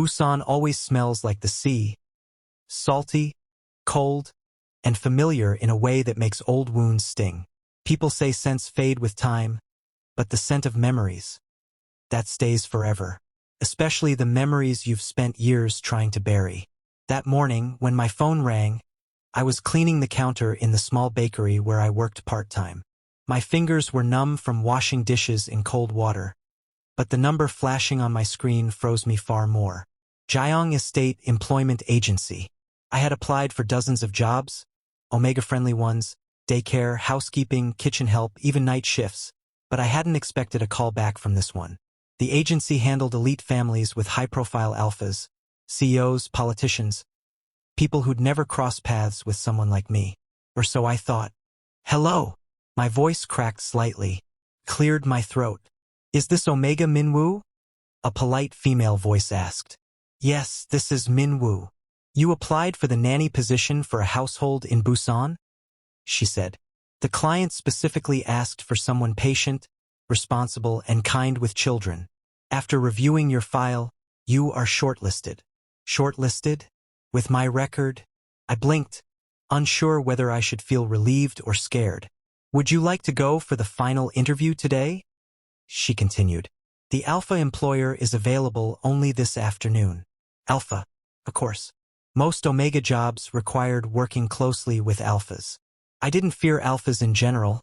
Busan always smells like the sea, salty, cold, and familiar in a way that makes old wounds sting. People say scents fade with time, but the scent of memories, that stays forever. Especially the memories you've spent years trying to bury. That morning, when my phone rang, I was cleaning the counter in the small bakery where I worked part-time. My fingers were numb from washing dishes in cold water, but the number flashing on my screen froze me far more. Jayang Estate Employment Agency. I had applied for dozens of jobs, Omega-friendly ones, daycare, housekeeping, kitchen help, even night shifts, but I hadn't expected a call back from this one. The agency handled elite families with high-profile alphas, CEOs, politicians, people who'd never crossed paths with someone like me. Or so I thought. Hello. My voice cracked slightly, cleared my throat. Is this Omega Minwoo? A polite female voice asked. Yes, this is Minwoo. You applied for the nanny position for a household in Busan? She said. The client specifically asked for someone patient, responsible, and kind with children. After reviewing your file, you are shortlisted. Shortlisted? With my record? I blinked, unsure whether I should feel relieved or scared. Would you like to go for the final interview today? She continued. The alpha employer is available only this afternoon. Alpha, of course. Most Omega jobs required working closely with alphas. I didn't fear alphas in general.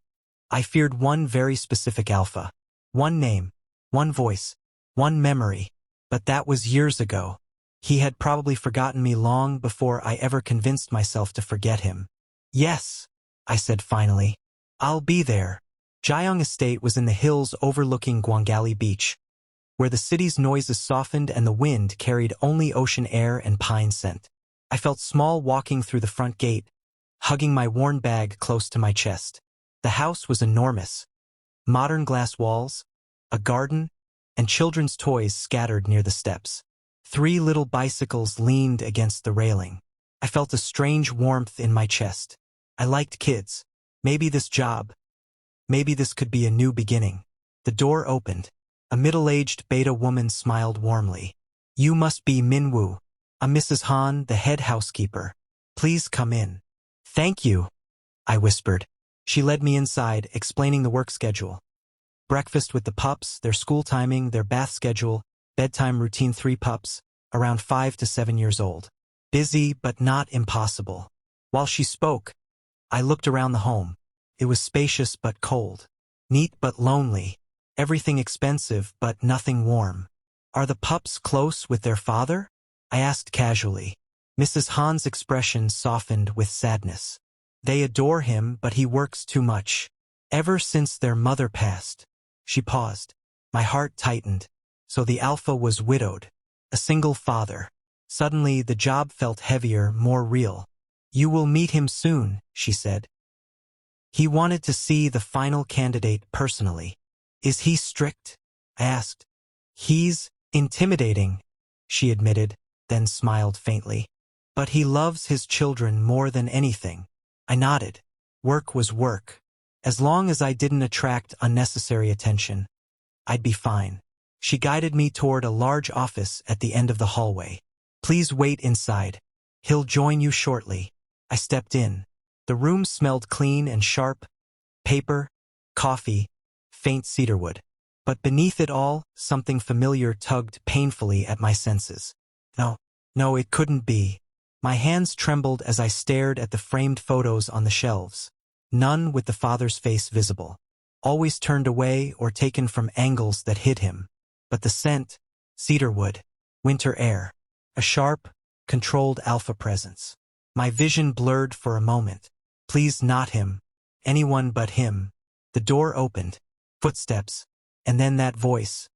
I feared one very specific alpha. One name, one voice, one memory. But that was years ago. He had probably forgotten me long before I ever convinced myself to forget him. Yes, I said finally. I'll be there. Jayang Estate was in the hills overlooking Gwangali Beach, where the city's noises softened and the wind carried only ocean air and pine scent. I felt small walking through the front gate, hugging my worn bag close to my chest. The house was enormous. Modern glass walls, a garden, and children's toys scattered near the steps. 3 little bicycles leaned against the railing. I felt a strange warmth in my chest. I liked kids. Maybe this job. Maybe this could be a new beginning. The door opened. A middle-aged beta woman smiled warmly. You must be Minwoo. I'm Mrs. Han, the head housekeeper. Please come in. Thank you, I whispered. She led me inside, explaining the work schedule. Breakfast with the pups, their school timing, their bath schedule, bedtime routine. 3 pups, around 5 to 7 years old. Busy, but not impossible. While she spoke, I looked around the home. It was spacious but cold. Neat but lonely. Everything expensive but nothing warm. Are the pups close with their father? I asked casually. Mrs. Han's expression softened with sadness. They adore him, but he works too much. Ever since their mother passed. She paused. My heart tightened. So the alpha was widowed. A single father. Suddenly the job felt heavier, more real. You will meet him soon, she said. He wanted to see the final candidate personally. Is he strict? I asked. He's intimidating, she admitted, then smiled faintly. But he loves his children more than anything. I nodded. Work was work. As long as I didn't attract unnecessary attention, I'd be fine. She guided me toward a large office at the end of the hallway. Please wait inside. He'll join you shortly. I stepped in. The room smelled clean and sharp. Paper, coffee, faint cedarwood. But beneath it all, something familiar tugged painfully at my senses. No, it couldn't be. My hands trembled as I stared at the framed photos on the shelves. None with the father's face visible. Always turned away or taken from angles that hid him. But the scent, cedarwood, winter air. A sharp, controlled alpha presence. My vision blurred for a moment. Please not him. Anyone but him. The door opened. Footsteps. And then that voice.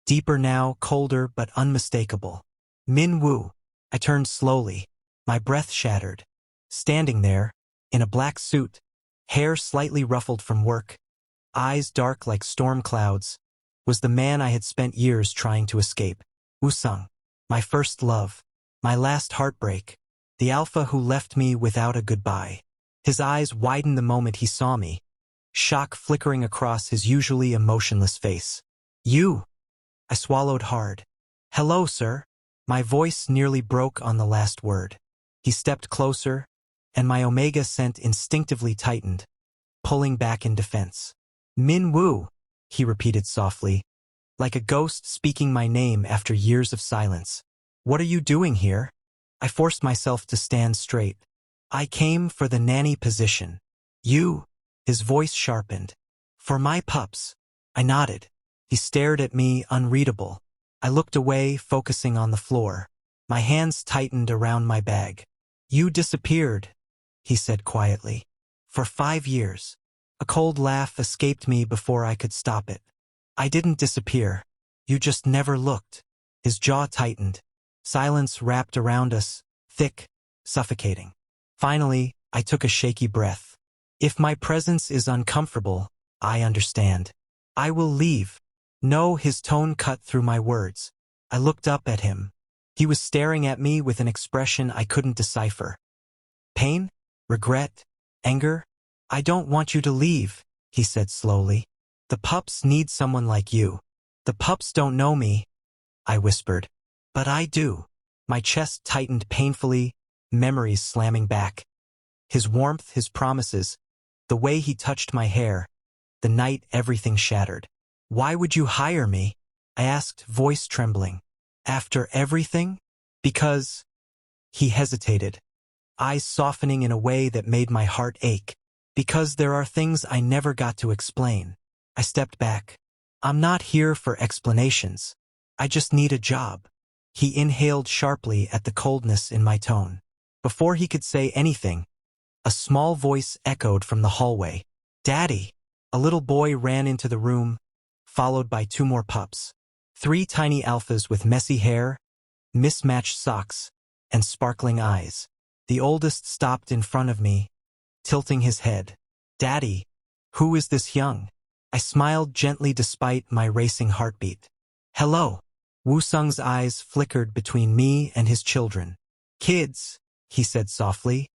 Deeper now, colder but unmistakable. Minwoo. I turned slowly. My breath shattered. Standing there, in a black suit, hair slightly ruffled from work, eyes dark like storm clouds, was the man I had spent years trying to escape. Woo-sung. My first love. My last heartbreak. The alpha who left me without a goodbye. His eyes widened the moment he saw me, shock flickering across his usually emotionless face. You! I swallowed hard. Hello, sir. My voice nearly broke on the last word. He stepped closer, and my omega scent instinctively tightened, pulling back in defense. Min Woo, he repeated softly, like a ghost speaking my name after years of silence. What are you doing here? I forced myself to stand straight. I came for the nanny position. You, his voice sharpened. For my pups. I nodded. He stared at me, unreadable. I looked away, focusing on the floor. My hands tightened around my bag. You disappeared, he said quietly. For 5 years. A cold laugh escaped me before I could stop it. I didn't disappear. You just never looked. His jaw tightened. Silence wrapped around us, thick, suffocating. Finally, I took a shaky breath. If my presence is uncomfortable, I understand. I will leave. No, his tone cut through my words. I looked up at him. He was staring at me with an expression I couldn't decipher. Pain? Regret? Anger? I don't want you to leave, he said slowly. The pups need someone like you. The pups don't know me, I whispered. But I do. My chest tightened painfully, memories slamming back. His warmth, his promises, the way he touched my hair, the night everything shattered. Why would you hire me? I asked, voice trembling. After everything? Because... He hesitated, eyes softening in a way that made my heart ache. Because there are things I never got to explain. I stepped back. I'm not here for explanations. I just need a job. He inhaled sharply at the coldness in my tone. Before he could say anything, a small voice echoed from the hallway. Daddy! A little boy ran into the room, followed by 2 more pups. 3 tiny alphas with messy hair, mismatched socks, and sparkling eyes. The oldest stopped in front of me, tilting his head. Daddy, who is this young? I smiled gently despite my racing heartbeat. Hello. Woo Sung's eyes flickered between me and his children. Kids, he said softly.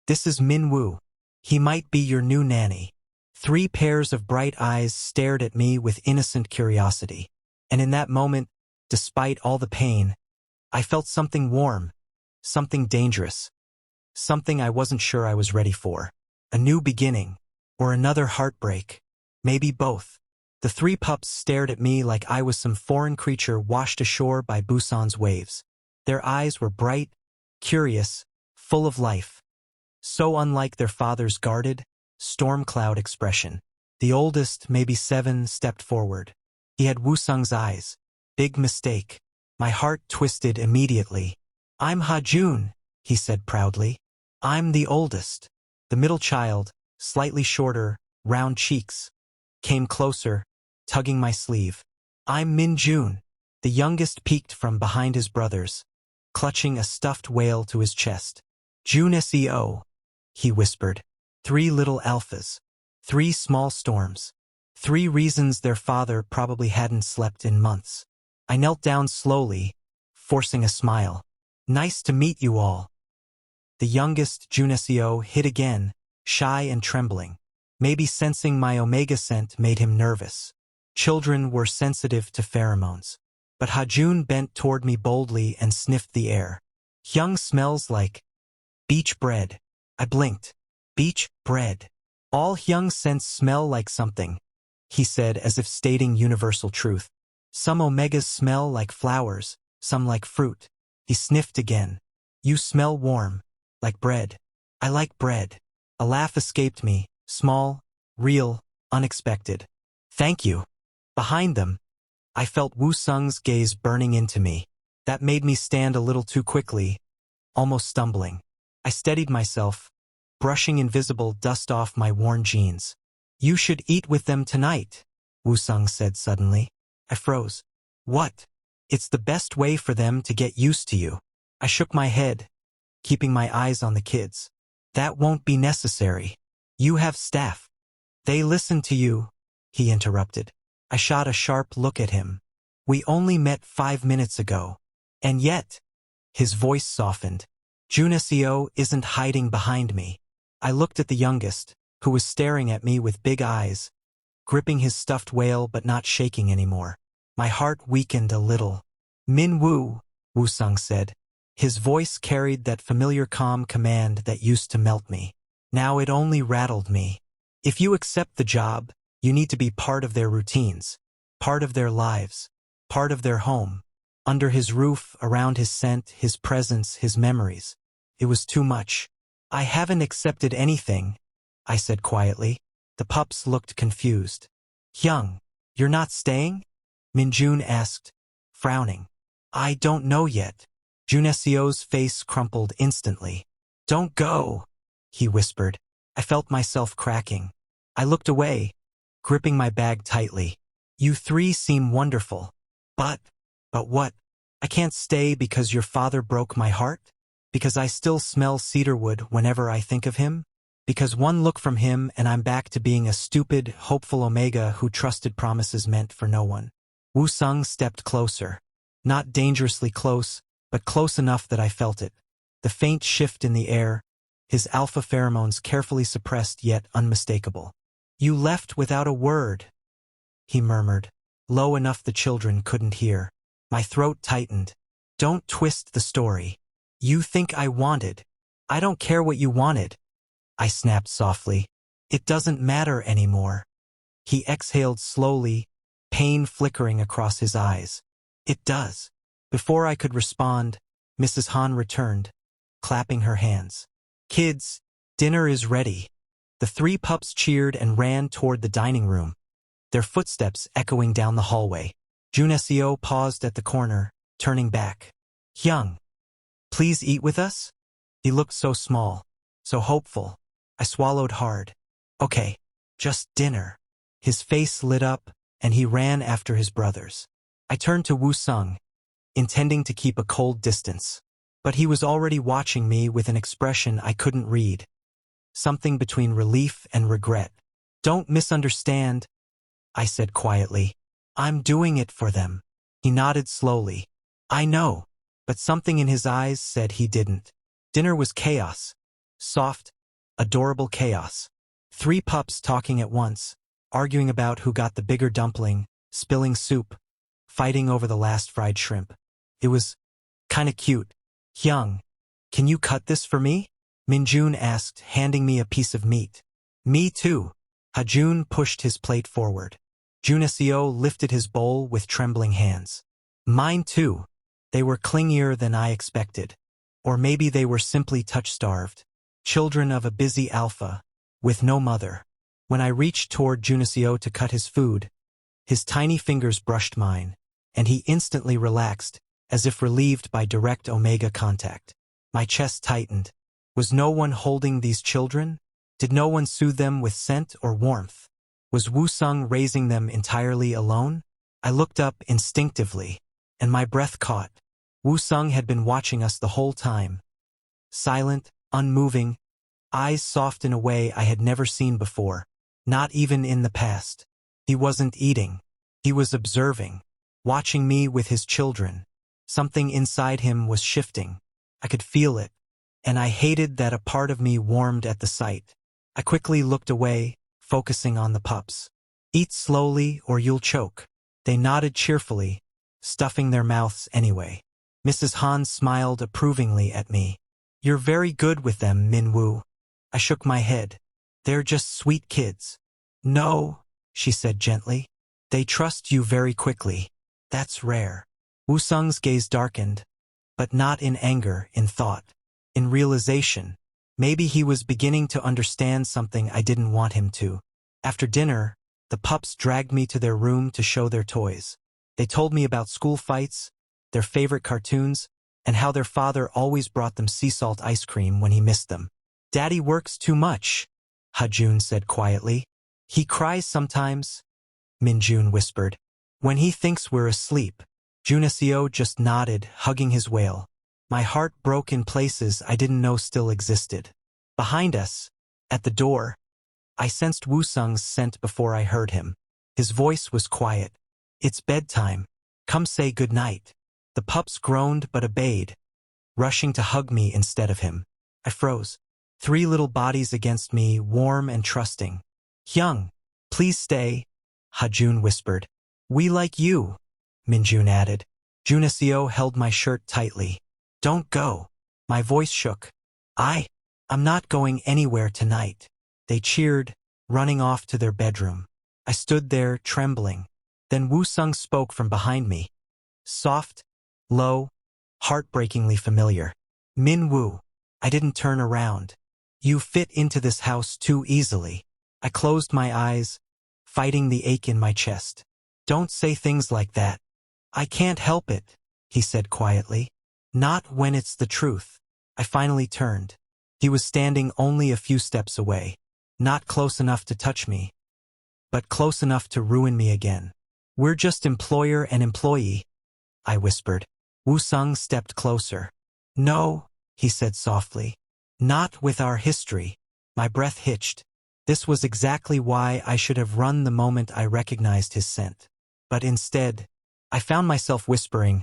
This is Min Woo. He might be your new nanny. 3 pairs of bright eyes stared at me with innocent curiosity. And in that moment, despite all the pain, I felt something warm, something dangerous, something I wasn't sure I was ready for. A new beginning, or another heartbreak, maybe both. The 3 pups stared at me like I was some foreign creature washed ashore by Busan's waves. Their eyes were bright, curious, full of life. So unlike their father's guarded, storm cloud expression. The oldest, maybe 7, stepped forward. He had Woo Sung's eyes. Big mistake. My heart twisted immediately. I'm Ha-jun, he said proudly. I'm the oldest. The middle child, slightly shorter, round cheeks, came closer, tugging my sleeve. I'm Min-jun. The youngest peeked from behind his brothers, clutching a stuffed whale to his chest. Jun Seo, he whispered. 3 little alphas. 3 small storms. 3 reasons their father probably hadn't slept in months. I knelt down slowly, forcing a smile. Nice to meet you all. The youngest, Jun Seo, hid again, shy and trembling. Maybe sensing my omega scent made him nervous. Children were sensitive to pheromones. But Ha-jun bent toward me boldly and sniffed the air. Hyung smells like beach bread. I blinked. Beach bread. All Hyung scents smell like something, he said as if stating universal truth. Some omegas smell like flowers, some like fruit. He sniffed again. You smell warm, like bread. I like bread. A laugh escaped me, small, real, unexpected. Thank you. Behind them, I felt Woo Sung's gaze burning into me. That made me stand a little too quickly, almost stumbling. I steadied myself, brushing invisible dust off my worn jeans. You should eat with them tonight, Woo Sung said suddenly. I froze. What? It's the best way for them to get used to you. I shook my head, keeping my eyes on the kids. That won't be necessary. You have staff. They listen to you, he interrupted. I shot a sharp look at him. We only met 5 minutes ago. And yet, his voice softened. Jun Seo isn't hiding behind me. I looked at the youngest, who was staring at me with big eyes, gripping his stuffed whale but not shaking anymore. My heart weakened a little. Min Woo, Woo-sung said. His voice carried that familiar calm command that used to melt me. Now it only rattled me. If you accept the job, you need to be part of their routines, part of their lives, part of their home. Under his roof, around his scent, his presence, his memories. It was too much. I haven't accepted anything, I said quietly. The pups looked confused. Hyung, you're not staying? Minjun asked, frowning. I don't know yet. Juneseo's face crumpled instantly. Don't go, he whispered. I felt myself cracking. I looked away, gripping my bag tightly. You three seem wonderful. But what? I can't stay because your father broke my heart? Because I still smell cedarwood whenever I think of him? Because one look from him and I'm back to being a stupid, hopeful Omega who trusted promises meant for no one. Woo-sung stepped closer. Not dangerously close, but close enough that I felt it. The faint shift in the air, his alpha pheromones carefully suppressed yet unmistakable. You left without a word, he murmured, low enough the children couldn't hear. My throat tightened. Don't twist the story. You think I wanted. I don't care what you wanted. I snapped softly. It doesn't matter anymore. He exhaled slowly, pain flickering across his eyes. It does. Before I could respond, Mrs. Han returned, clapping her hands. Kids, dinner is ready. The three pups cheered and ran toward the dining room, their footsteps echoing down the hallway. Juneseo paused at the corner, turning back. Hyung, please eat with us? He looked so small, so hopeful. I swallowed hard. Okay, just dinner. His face lit up, and he ran after his brothers. I turned to Woo-sung, intending to keep a cold distance. But he was already watching me with an expression I couldn't read. Something between relief and regret. Don't misunderstand, I said quietly. I'm doing it for them. He nodded slowly. I know, but something in his eyes said he didn't. Dinner was chaos. Soft, adorable chaos. Three pups talking at once, arguing about who got the bigger dumpling, spilling soup, fighting over the last fried shrimp. It was kinda cute. Hyung, can you cut this for me? Minjun asked, handing me a piece of meat. Me too. Hajun pushed his plate forward. Juneseo lifted his bowl with trembling hands. Mine too. They were clingier than I expected. Or maybe they were simply touch-starved. Children of a busy alpha, with no mother. When I reached toward Juneseo to cut his food, his tiny fingers brushed mine, and he instantly relaxed, as if relieved by direct Omega contact. My chest tightened. Was no one holding these children? Did no one soothe them with scent or warmth? Was Woo-sung raising them entirely alone? I looked up instinctively, and my breath caught. Woo-sung had been watching us the whole time. Silent, unmoving, eyes soft in a way I had never seen before, not even in the past. He wasn't eating. He was observing, watching me with his children. Something inside him was shifting. I could feel it, and I hated that a part of me warmed at the sight. I quickly looked away, focusing on the pups. Eat slowly or you'll choke. They nodded cheerfully, stuffing their mouths anyway. Mrs. Han smiled approvingly at me. You're very good with them, Min-woo. I shook my head. They're just sweet kids. No, she said gently. They trust you very quickly. That's rare. Woo-sung's gaze darkened, but not in anger, in thought, in realization. Maybe he was beginning to understand something I didn't want him to. After dinner, the pups dragged me to their room to show their toys. They told me about school fights, their favorite cartoons, and how their father always brought them sea salt ice cream when he missed them. Daddy works too much, Hajun said quietly. He cries sometimes, Minjun whispered. When he thinks we're asleep. Juneseo just nodded, hugging his whale. My heart broke in places I didn't know still existed. Behind us, at the door, I sensed Woo-sung's scent before I heard him. His voice was quiet. It's bedtime. Come say good night. The pups groaned but obeyed, rushing to hug me instead of him. I froze. Three little bodies against me, warm and trusting. Hyung, please stay, Hajun whispered. We like you, Minjun added. Junicio held my shirt tightly. Don't go. My voice shook. I'm not going anywhere tonight. They cheered, running off to their bedroom. I stood there, trembling. Then Woo-sung spoke from behind me. Soft, low, heartbreakingly familiar. Min-woo. I didn't turn around. You fit into this house too easily. I closed my eyes, fighting the ache in my chest. Don't say things like that. I can't help it, he said quietly. Not when it's the truth. I finally turned. He was standing only a few steps away. Not close enough to touch me, but close enough to ruin me again. We're just employer and employee, I whispered. Woo-sung stepped closer. No, he said softly. Not with our history. My breath hitched. This was exactly why I should have run the moment I recognized his scent. But instead, I found myself whispering,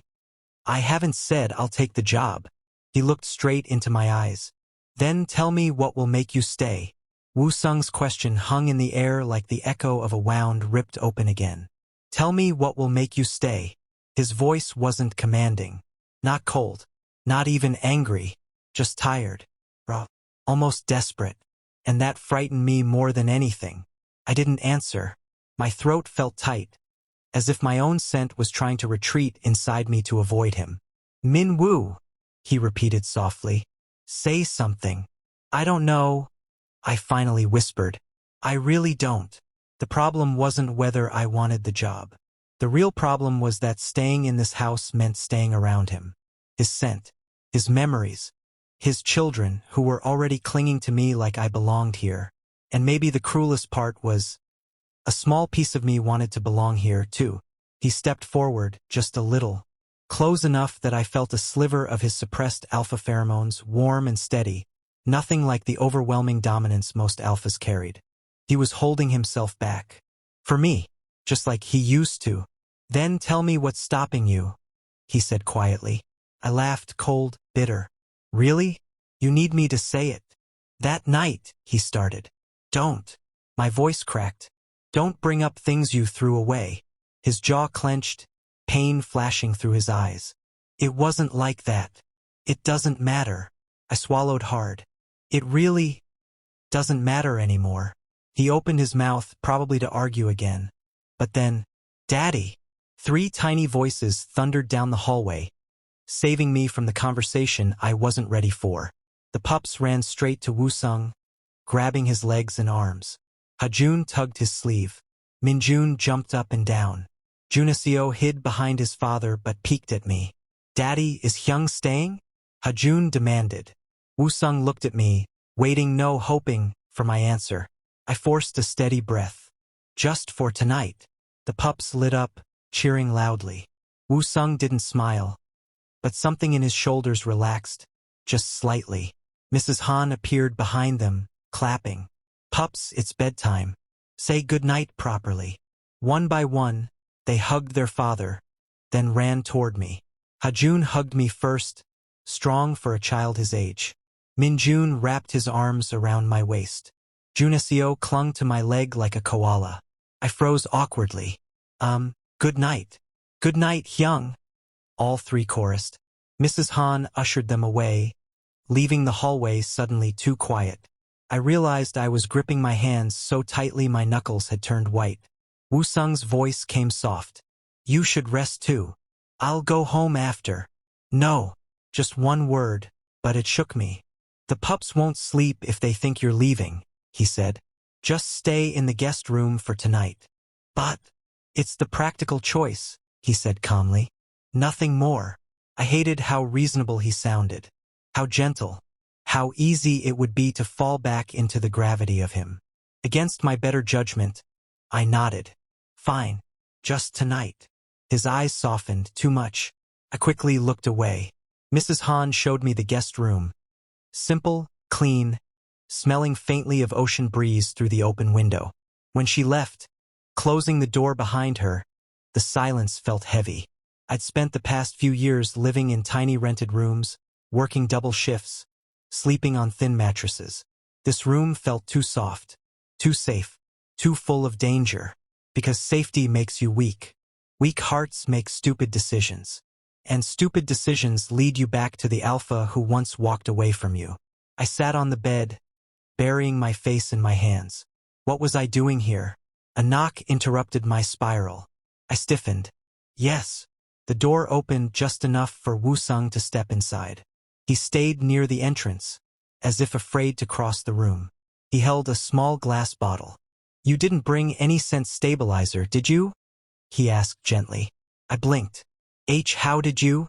I haven't said I'll take the job. He looked straight into my eyes. Then tell me what will make you stay. Woo-sung's question hung in the air like the echo of a wound ripped open again. Tell me what will make you stay. His voice wasn't commanding. Not cold. Not even angry. Just tired. Raw. Almost desperate. And that frightened me more than anything. I didn't answer. My throat felt tight, as if my own scent was trying to retreat inside me to avoid him. Min-woo, he repeated softly. Say something. I don't know, I finally whispered. I really don't. The problem wasn't whether I wanted the job. The real problem was that staying in this house meant staying around him. His scent, his memories, his children who were already clinging to me like I belonged here. And maybe the cruelest part was, a small piece of me wanted to belong here too. He stepped forward, just a little, close enough that I felt a sliver of his suppressed alpha pheromones, warm and steady, nothing like the overwhelming dominance most alphas carried. He was holding himself back. For me, just like he used to. Then tell me what's stopping you, he said quietly. I laughed, cold, bitter. Really? You need me to say it? That night, he started. Don't. My voice cracked. Don't bring up things you threw away. His jaw clenched, pain flashing through his eyes. It wasn't like that. It doesn't matter. I swallowed hard. It really doesn't matter anymore. He opened his mouth, probably to argue again. But then, Daddy! 3 tiny voices thundered down the hallway, saving me from the conversation I wasn't ready for. The pups ran straight to Woo-sung, grabbing his legs and arms. Hajun tugged his sleeve. Minjun jumped up and down. Junicio hid behind his father but peeked at me. Daddy, is Hyung staying? Hajun demanded. Woo-sung looked at me, waiting, hoping for my answer. I forced a steady breath. Just for tonight. The pups lit up, cheering loudly. Woo-sung didn't smile, but something in his shoulders relaxed, just slightly. Mrs. Han appeared behind them, clapping. Pups, it's bedtime. Say goodnight properly. One by one, they hugged their father, then ran toward me. Hajun hugged me first, strong for a child his age. Minjun wrapped his arms around my waist. Junicio clung to my leg like a koala. I froze awkwardly. Good night. Good night, Hyung. All 3 chorused. Mrs. Han ushered them away, leaving the hallway suddenly too quiet. I realized I was gripping my hands so tightly my knuckles had turned white. Woo-sung's voice came soft. You should rest too. I'll go home after. No, just one word, but it shook me. The pups won't sleep if they think you're leaving, he said. Just stay in the guest room for tonight. But it's the practical choice, he said calmly. Nothing more. I hated how reasonable he sounded. How gentle. How easy it would be to fall back into the gravity of him. Against my better judgment, I nodded. Fine. Just tonight. His eyes softened too much. I quickly looked away. Mrs. Han showed me the guest room. Simple, clean, smelling faintly of ocean breeze through the open window. When she left, closing the door behind her, the silence felt heavy. I'd spent the past few years living in tiny rented rooms, working double shifts, sleeping on thin mattresses. This room felt too soft, too safe, too full of danger, because safety makes you weak. Weak hearts make stupid decisions. And stupid decisions lead you back to the alpha who once walked away from you. I sat on the bed, burying my face in my hands. What was I doing here? A knock interrupted my spiral. I stiffened. Yes. The door opened just enough for Woo-sung to step inside. He stayed near the entrance, as if afraid to cross the room. He held a small glass bottle. You didn't bring any scent stabilizer, did you? He asked gently. I blinked. How did you?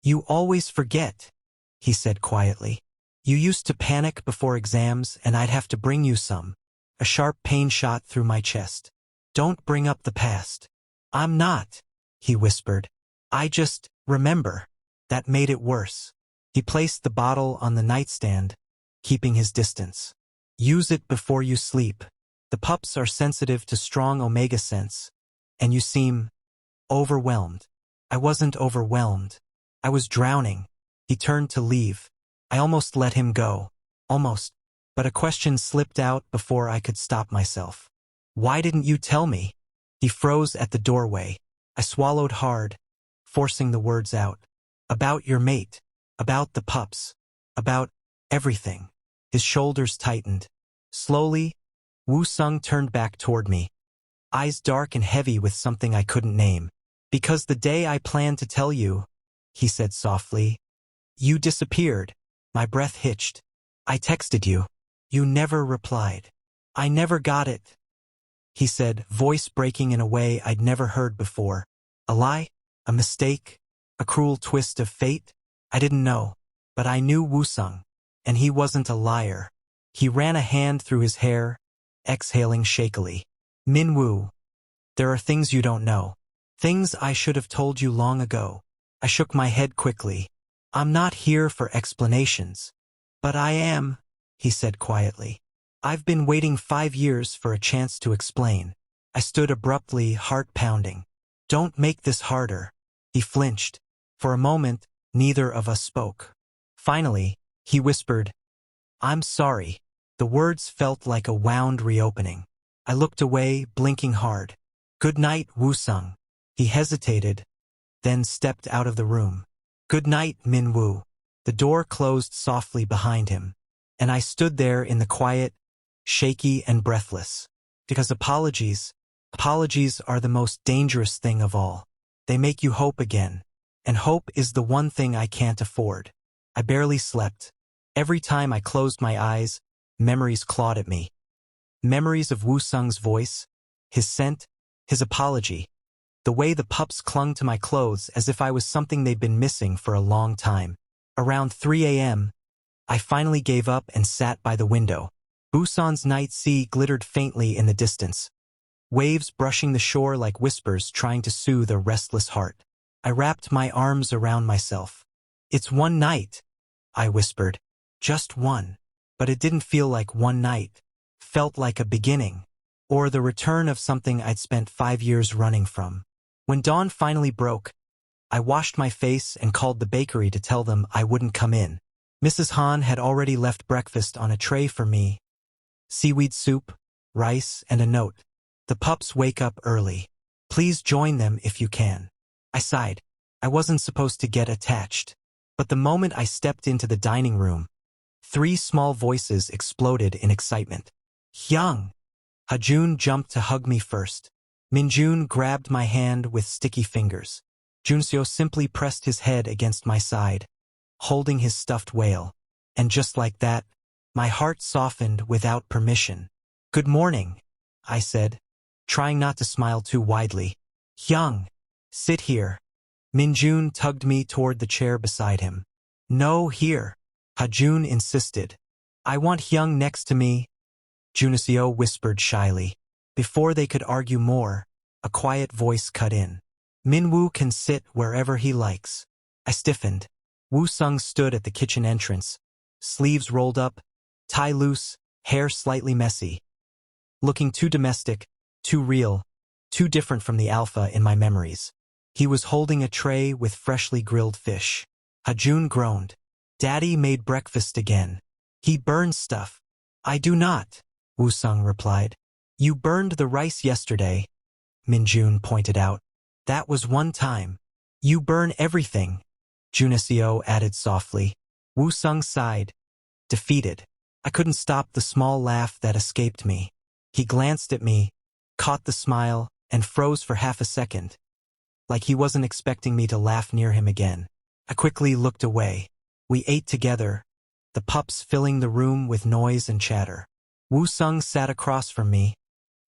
You always forget, he said quietly. You used to panic before exams and I'd have to bring you some. A sharp pain shot through my chest. Don't bring up the past. I'm not, he whispered. I just remember. That made it worse. He placed the bottle on the nightstand, keeping his distance. Use it before you sleep. The pups are sensitive to strong omega scents, and you seem overwhelmed. I wasn't overwhelmed. I was drowning. He turned to leave. I almost let him go. Almost. But a question slipped out before I could stop myself. Why didn't you tell me? He froze at the doorway. I swallowed hard, forcing the words out. About your mate. About the pups. About everything. His shoulders tightened. Slowly, Woo-sung turned back toward me, eyes dark and heavy with something I couldn't name. Because the day I planned to tell you, he said softly, you disappeared. My breath hitched. I texted you. You never replied. I never got it, he said, voice breaking in a way I'd never heard before. A lie? A mistake? A cruel twist of fate? I didn't know. But I knew Woo-sung, and he wasn't a liar. He ran a hand through his hair, exhaling shakily. Min-woo, there are things you don't know. Things I should have told you long ago. I shook my head quickly. I'm not here for explanations. But I am, he said quietly. I've been waiting 5 years for a chance to explain. I stood abruptly, heart pounding. Don't make this harder. He flinched. For a moment, neither of us spoke. Finally, he whispered, I'm sorry. The words felt like a wound reopening. I looked away, blinking hard. Good night, Woo-sung. He hesitated, then stepped out of the room. Good night, Min-woo. The door closed softly behind him, and I stood there in the quiet, shaky and breathless. Because apologies are the most dangerous thing of all. They make you hope again, and hope is the one thing I can't afford. I barely slept. Every time I closed my eyes, memories clawed at me. Memories of Woo-sung's voice, his scent, his apology. The way the pups clung to my clothes as if I was something they'd been missing for a long time. Around 3 a.m., I finally gave up and sat by the window. Busan's night sea glittered faintly in the distance, waves brushing the shore like whispers trying to soothe a restless heart. I wrapped my arms around myself. It's one night, I whispered. Just one. But it didn't feel like one night. Felt like a beginning, or the return of something I'd spent 5 years running from. When dawn finally broke, I washed my face and called the bakery to tell them I wouldn't come in. Mrs. Han had already left breakfast on a tray for me. Seaweed soup, rice, and a note. The pups wake up early. Please join them if you can. I sighed. I wasn't supposed to get attached. But the moment I stepped into the dining room, 3 small voices exploded in excitement. Hyung! Hajun jumped to hug me first. Minjun grabbed my hand with sticky fingers. Junseo simply pressed his head against my side, holding his stuffed whale. And just like that, my heart softened without permission. Good morning, I said, trying not to smile too widely. Hyung, sit here. Minjun tugged me toward the chair beside him. No, here. Hajun insisted. I want Hyung next to me, Junseo whispered shyly. Before they could argue more, a quiet voice cut in. Minwoo can sit wherever he likes. I stiffened. Woo-sung stood at the kitchen entrance, sleeves rolled up, tie loose, hair slightly messy. Looking too domestic, too real, too different from the alpha in my memories. He was holding a tray with freshly grilled fish. Hajun groaned. Daddy made breakfast again. He burns stuff. I do not, Woo-sung replied. You burned the rice yesterday, Minjun pointed out. That was one time. You burn everything, Junisio added softly. Woo-sung sighed, defeated. I couldn't stop the small laugh that escaped me. He glanced at me, caught the smile, and froze for half a second, like he wasn't expecting me to laugh near him again. I quickly looked away. We ate together, the pups filling the room with noise and chatter. Woo-sung sat across from me,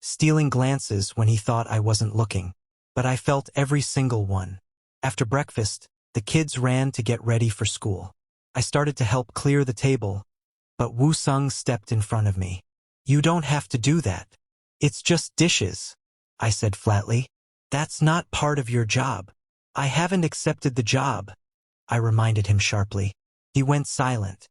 stealing glances when he thought I wasn't looking. But I felt every single one. After breakfast, the kids ran to get ready for school. I started to help clear the table, but Woo-sung stepped in front of me. You don't have to do that. It's just dishes, I said flatly. That's not part of your job. I haven't accepted the job, I reminded him sharply. He went silent.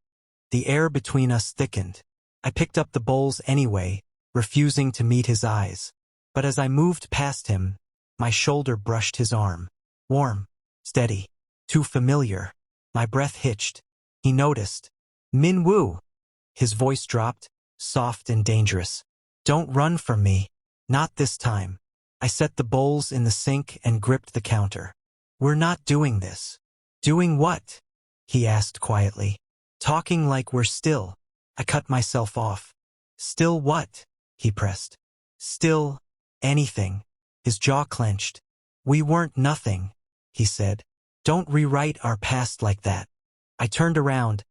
The air between us thickened. I picked up the bowls anyway, refusing to meet his eyes. But as I moved past him, my shoulder brushed his arm. Warm, steady, too familiar. My breath hitched. He noticed. Min-woo. His voice dropped, soft and dangerous. Don't run from me. Not this time. I set the bowls in the sink and gripped the counter. We're not doing this. Doing what? He asked quietly. Talking like we're still. I cut myself off. Still what? He pressed. Still anything. His jaw clenched. We weren't nothing, he said. Don't rewrite our past like that. I turned around,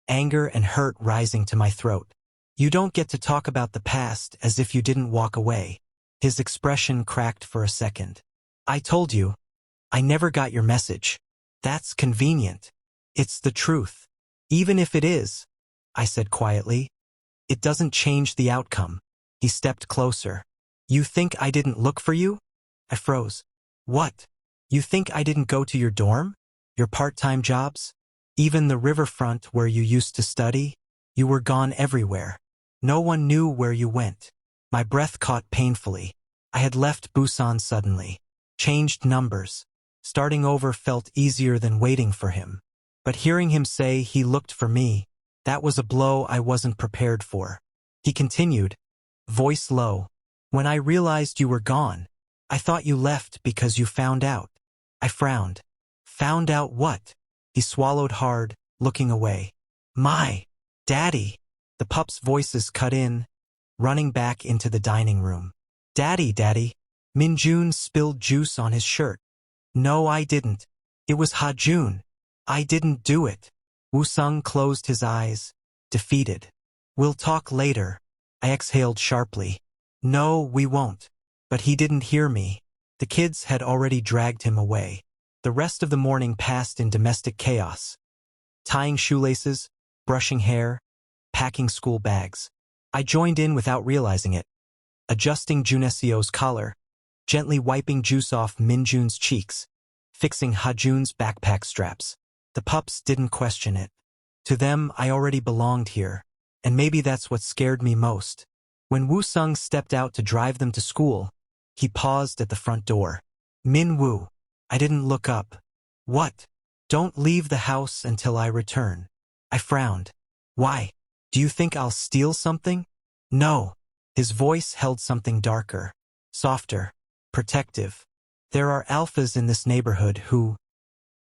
anger and hurt rising to my throat. You don't get to talk about the past as if you didn't walk away. His expression cracked for a second. I told you. I never got your message. That's convenient. It's the truth. Even if it is, I said quietly, it doesn't change the outcome. He stepped closer. You think I didn't look for you? I froze. What? You think I didn't go to your dorm? Your part-time jobs? Even the riverfront where you used to study? You were gone everywhere. No one knew where you went. My breath caught painfully. I had left Busan suddenly. Changed numbers. Starting over felt easier than waiting for him. But hearing him say he looked for me, that was a blow I wasn't prepared for. He continued, voice low. When I realized you were gone, I thought you left because you found out. I frowned. Found out what? He swallowed hard, looking away. My, Daddy. The pups' voices cut in, running back into the dining room. Daddy, Daddy. Minjun spilled juice on his shirt. No, I didn't. It was Ha-jun. I didn't do it. Woo-sung closed his eyes, defeated. We'll talk later. I exhaled sharply. No, we won't. But he didn't hear me. The kids had already dragged him away. The rest of the morning passed in domestic chaos. Tying shoelaces, brushing hair, packing school bags. I joined in without realizing it. Adjusting Junesio's collar, gently wiping juice off Minjun's cheeks, fixing Ha-jun's backpack straps. The pups didn't question it. To them, I already belonged here, and maybe that's what scared me most. When Woo-sung stepped out to drive them to school, he paused at the front door. Min-woo. I didn't look up. What? Don't leave the house until I return. I frowned. Why? Do you think I'll steal something? No. His voice held something darker, softer, protective. There are alphas in this neighborhood who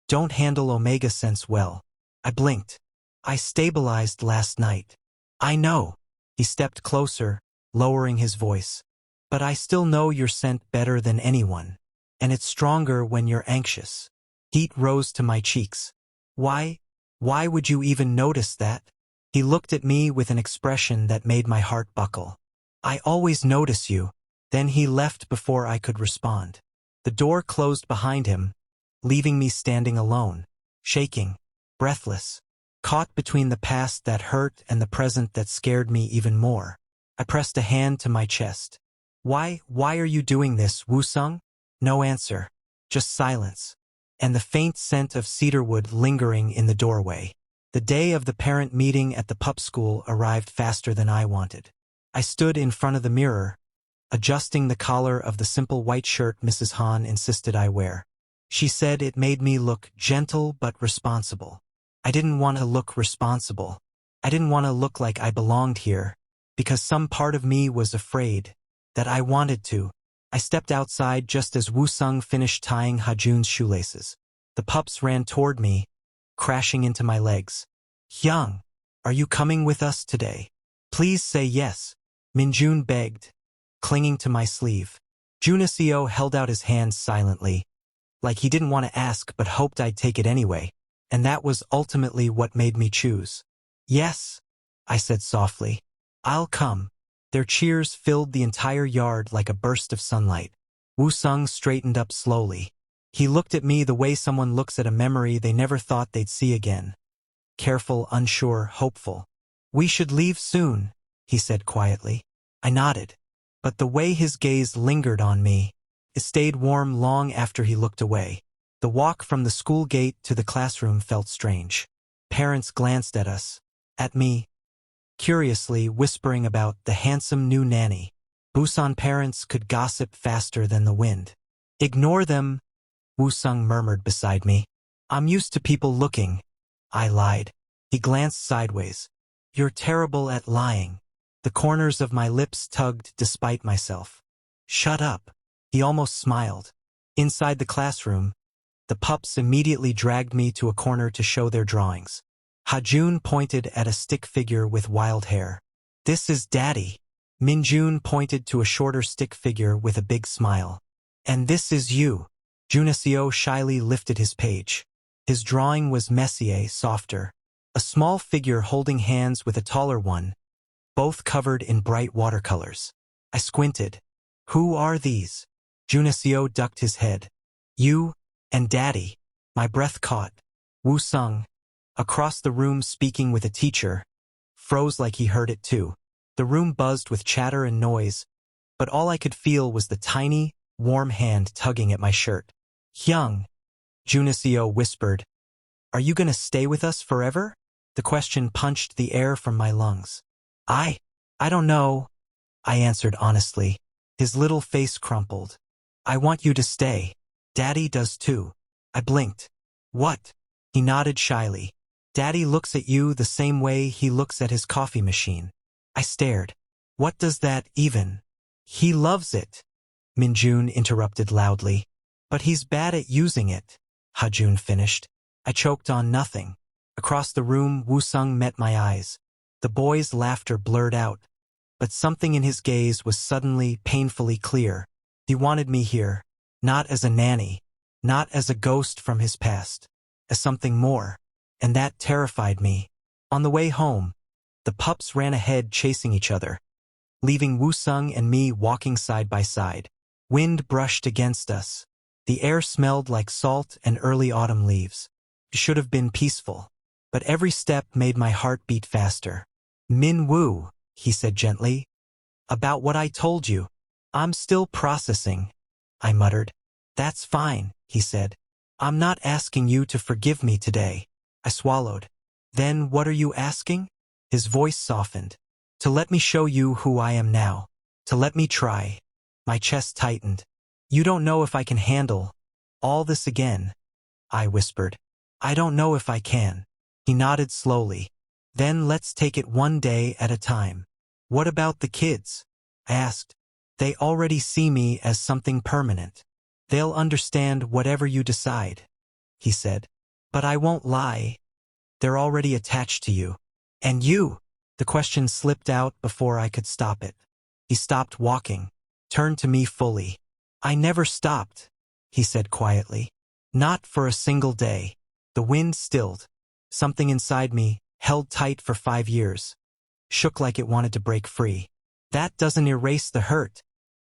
don't handle Omega sense well. I blinked. I stabilized last night. I know. He stepped closer, lowering his voice. But I still know your scent better than anyone. And it's stronger when you're anxious. Heat rose to my cheeks. Why would you even notice that? He looked at me with an expression that made my heart buckle. I always notice you. Then he left before I could respond. The door closed behind him, leaving me standing alone, shaking, breathless, caught between the past that hurt and the present that scared me even more. I pressed a hand to my chest. Why are you doing this, Woo-sung? No answer, just silence, and the faint scent of cedarwood lingering in the doorway. The day of the parent meeting at the pup school arrived faster than I wanted. I stood in front of the mirror, adjusting the collar of the simple white shirt Mrs. Han insisted I wear. She said it made me look gentle but responsible. I didn't want to look responsible. I didn't want to look like I belonged here, because some part of me was afraid that I wanted to. I stepped outside just as Woo-sung finished tying Ha-jun's shoelaces. The pups ran toward me, crashing into my legs. Hyung, are you coming with us today? Please say yes, Minjun begged, clinging to my sleeve. Junaseo held out his hands silently, like he didn't want to ask but hoped I'd take it anyway, and that was ultimately what made me choose. Yes, I said softly. I'll come. Their cheers filled the entire yard like a burst of sunlight. Woo-sung straightened up slowly. He looked at me the way someone looks at a memory they never thought they'd see again. Careful, unsure, hopeful. We should leave soon, he said quietly. I nodded. But the way his gaze lingered on me, it stayed warm long after he looked away. The walk from the school gate to the classroom felt strange. Parents glanced at us, at me, curiously whispering about the handsome new nanny. Busan parents could gossip faster than the wind. Ignore them, Woo-sung murmured beside me. I'm used to people looking. I lied. He glanced sideways. You're terrible at lying. The corners of my lips tugged despite myself. Shut up. He almost smiled. Inside the classroom, the pups immediately dragged me to a corner to show their drawings. Hajun pointed at a stick figure with wild hair. This is Daddy. Minjun pointed to a shorter stick figure with a big smile. And this is you. Junaseo shyly lifted his page. His drawing was messier, softer. A small figure holding hands with a taller one, both covered in bright watercolors. I squinted. Who are these? Junaseo ducked his head. You and Daddy. My breath caught. Woo-sung, across the room speaking with a teacher, froze like he heard it too. The room buzzed with chatter and noise, but all I could feel was the tiny, warm hand tugging at my shirt. Hyung, Junaseo whispered. Are you gonna stay with us forever? The question punched the air from my lungs. I don't know, I answered honestly. His little face crumpled. I want you to stay. Daddy does too. I blinked. What? He nodded shyly. Daddy looks at you the same way he looks at his coffee machine. I stared. What does that even? He loves it, Minjun interrupted loudly. But he's bad at using it, Hajun finished. I choked on nothing. Across the room, Woo-sung met my eyes. The boy's laughter blurred out, but something in his gaze was suddenly painfully clear. He wanted me here, not as a nanny, not as a ghost from his past, as something more, and that terrified me. On the way home, the pups ran ahead chasing each other, leaving Woo-sung and me walking side by side. Wind brushed against us. The air smelled like salt and early autumn leaves. It should have been peaceful, but every step made my heart beat faster. Min-woo, he said gently. About what I told you. I'm still processing, I muttered. That's fine, he said. I'm not asking you to forgive me today. I swallowed. Then what are you asking? His voice softened. To let me show you who I am now. To let me try. My chest tightened. You don't know if I can handle all this again, I whispered. I don't know if I can. He nodded slowly. Then let's take it one day at a time. What about the kids? I asked. They already see me as something permanent. They'll understand whatever you decide, he said. But I won't lie. They're already attached to you. And you? The question slipped out before I could stop it. He stopped walking, turned to me fully. I never stopped, he said quietly. Not for a single day. The wind stilled. Something inside me, held tight for 5 years, shook like it wanted to break free. That doesn't erase the hurt,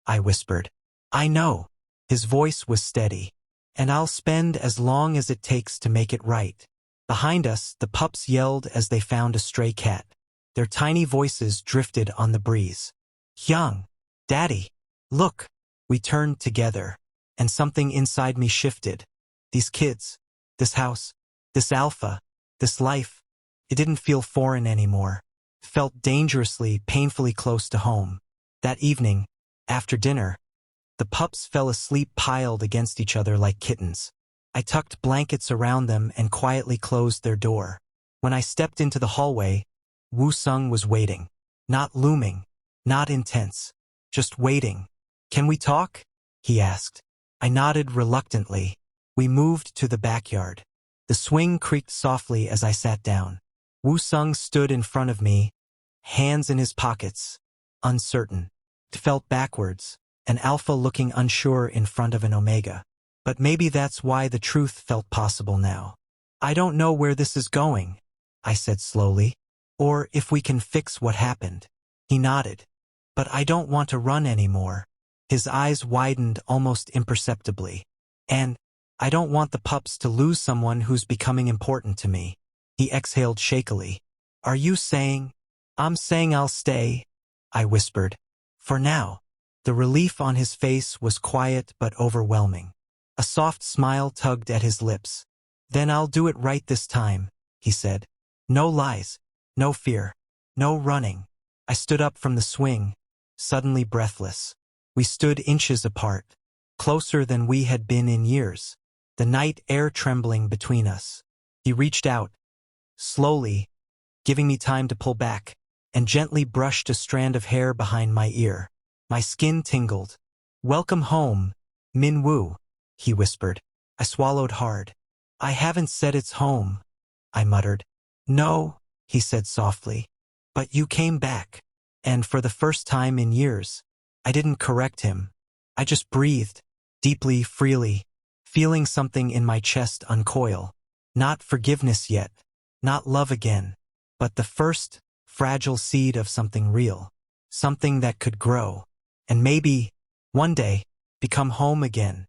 I whispered. I know. His voice was steady. And I'll spend as long as it takes to make it right. Behind us, the pups yelled as they found a stray cat. Their tiny voices drifted on the breeze. Hyung, Daddy, look. We turned together, and something inside me shifted. These kids, this house, this alpha, this life, it didn't feel foreign anymore. It felt dangerously, painfully close to home. That evening, after dinner, the pups fell asleep piled against each other like kittens. I tucked blankets around them and quietly closed their door. When I stepped into the hallway, Woo-sung was waiting. Not looming, not intense, just waiting. Can we talk? He asked. I nodded reluctantly. We moved to the backyard. The swing creaked softly as I sat down. Woo-sung stood in front of me, hands in his pockets, uncertain. It felt backwards, an alpha looking unsure in front of an omega. But maybe that's why the truth felt possible now. I don't know where this is going, I said slowly, or if we can fix what happened. He nodded. But I don't want to run anymore. His eyes widened almost imperceptibly. And I don't want the pups to lose someone who's becoming important to me. He exhaled shakily. Are you saying? I'm saying I'll stay, I whispered. For now. The relief on his face was quiet but overwhelming. A soft smile tugged at his lips. Then I'll do it right this time, he said. No lies, no fear, no running. I stood up from the swing, suddenly breathless. We stood inches apart, closer than we had been in years, the night air trembling between us. He reached out, slowly, giving me time to pull back, and gently brushed a strand of hair behind my ear. My skin tingled. Welcome home, Min-woo, he whispered. I swallowed hard. I haven't said it's home, I muttered. No, he said softly. But you came back. And for the first time in years, I didn't correct him. I just breathed, deeply, freely, feeling something in my chest uncoil. Not forgiveness yet, not love again, but the first, fragile seed of something real, something that could grow, and maybe, one day, become home again.